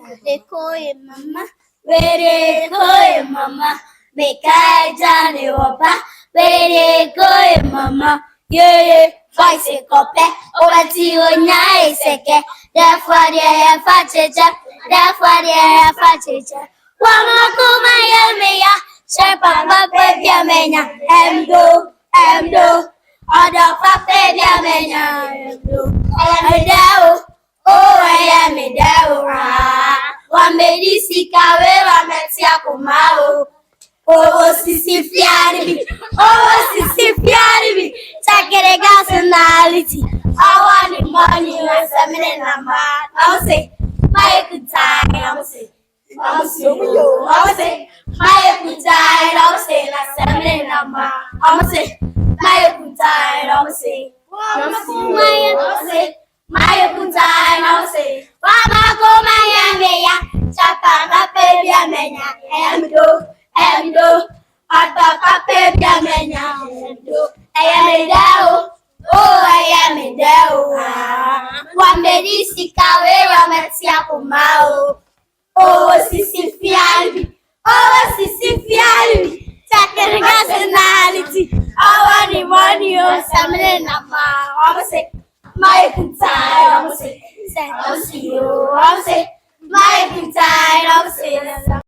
Ekoye mama, where ekoye mama, make I Johnny Oba, where ekoye mama, yeah, voice a copy, over to you, nyai seke, therefore, yeah, fachecha, therefore, yeah, fachecha. Wamakuma yameya, shepa baby amenya, emdo, other baby amenya, emdo, oh, I am a dao. One medicine, one metia kumao. Oh, sissy fiari, take it a personality. I want the money, and some in a man. I'll say, my good time, I'll say, my good time, I'll say, that's some in a man. I'll say, my good time, I'll say, my good time, I'll say, Mama, go my yameya, chapa, baby, amenya, emdo, ataka baby, amenya, emdo, I am a dao, oh, I am a dao, one medicine, we metia kumao, oh, sissy fiari, take a personality, I want the money, or something, I'm say. My good time, I'll say, my good time, I'll say.